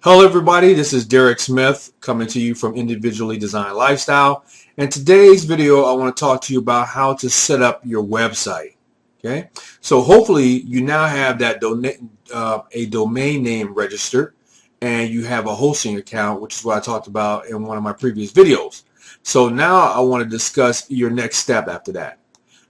Hello everybody, this is Derek Smith coming to you from Individually Designed Lifestyle. And today's video I want to talk to you about how to set up your website. Okay, so hopefully you now have that a domain name registered and you have a hosting account, which is what I talked about in one of my previous videos. So now I want to discuss your next step after that.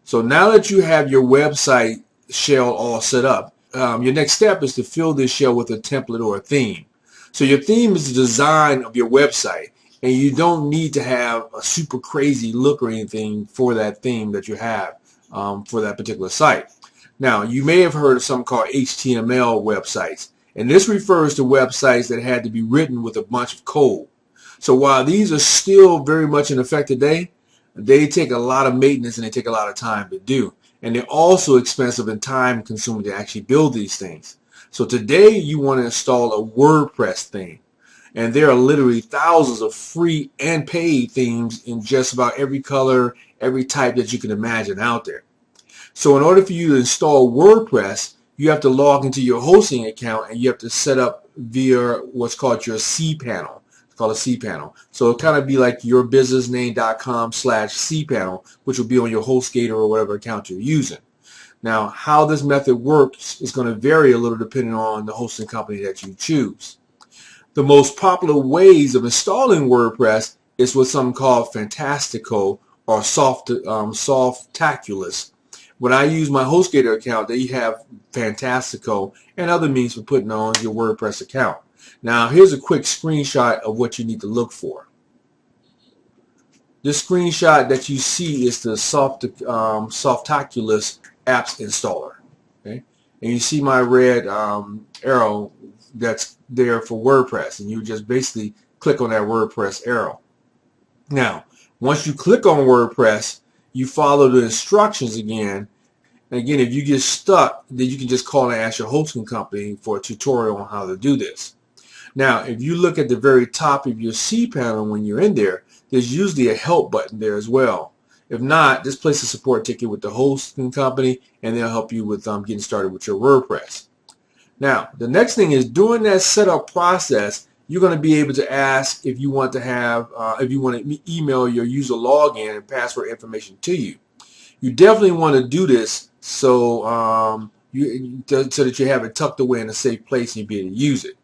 So now that you have your website shell all set up, your next step is to fill this shell with a template or a theme. So your theme is the design of your website, and you don't need to have a super crazy look or anything for that theme that you have for that particular site. Now, you may have heard of something called HTML websites, and this refers to websites that had to be written with a bunch of code. So while these are still very much in effect today, they take a lot of maintenance and they take a lot of time to do. And they're also expensive and time consuming to actually build these things. So today you want to install a WordPress theme. And there are literally thousands of free and paid themes in just about every color, every type that you can imagine out there. So in order for you to install WordPress, you have to log into your hosting account and you have to set up via what's called your cPanel. It's called a cPanel. So it'll kind of be like yourbusinessname.com/cPanel, which will be on your HostGator or whatever account you're using. Now, how this method works is going to vary a little depending on the hosting company that you choose. The most popular ways of installing WordPress is with something called Fantastico or Softaculous. When I use my HostGator account, they have Fantastico and other means for putting on your WordPress account. Now, here's a quick screenshot of what you need to look for. This screenshot that you see is the Softaculous apps installer. Okay, and you see my red arrow that's there for WordPress, and you just basically click on that WordPress arrow. Now, once you click on WordPress, you follow the instructions again. And again, if you get stuck, then you can just call and ask your hosting company for a tutorial on how to do this. Now, if you look at the very top of your cPanel when you're in there, there's usually a help button there as well. If not, just place a support ticket with the hosting company and they'll help you with getting started with your WordPress. Now, the next thing is during that setup process, you're going to be able to ask if you want to have, if you want to email your user login and password information to you. You definitely want to do this so so that you have it tucked away in a safe place and you'll be able to use it.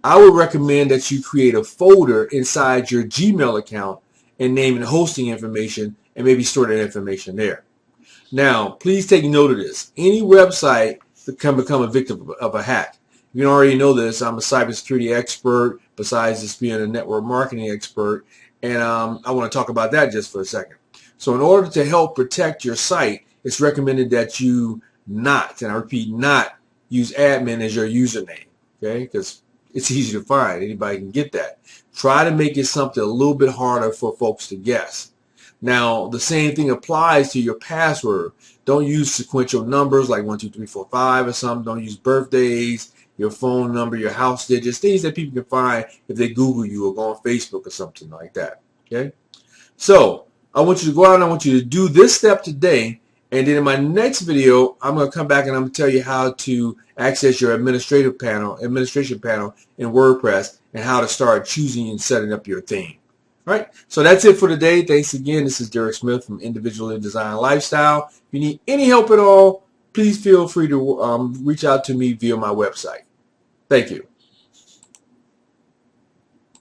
I would recommend that you create a folder inside your Gmail account and name it hosting information and maybe store that information there. Now, please take note of this. Any website can become a victim of a hack. You can already know this. I'm a cybersecurity expert besides just being a network marketing expert, and I want to talk about that just for a second. So in order to help protect your site, it's recommended that you not, and I repeat, not use admin as your username, okay? Because it's easy to find. Anybody can get that. Try to make it something a little bit harder for folks to guess. Now, the same thing applies to your password. Don't use sequential numbers like 1, 2, 3, 4, 5 or something. Don't use birthdays, your phone number, your house digits, things that people can find if they Google you or go on Facebook or something like that. Okay? So, I want you to go out and I want you to do this step today. And then in my next video, I'm going to come back and I'm going to tell you how to access your administration panel in WordPress and how to start choosing and setting up your theme. All right, so that's it for today. Thanks again. This is Derek Smith from Individually Designed Lifestyle. If you need any help at all, please feel free to reach out to me via my website. Thank you.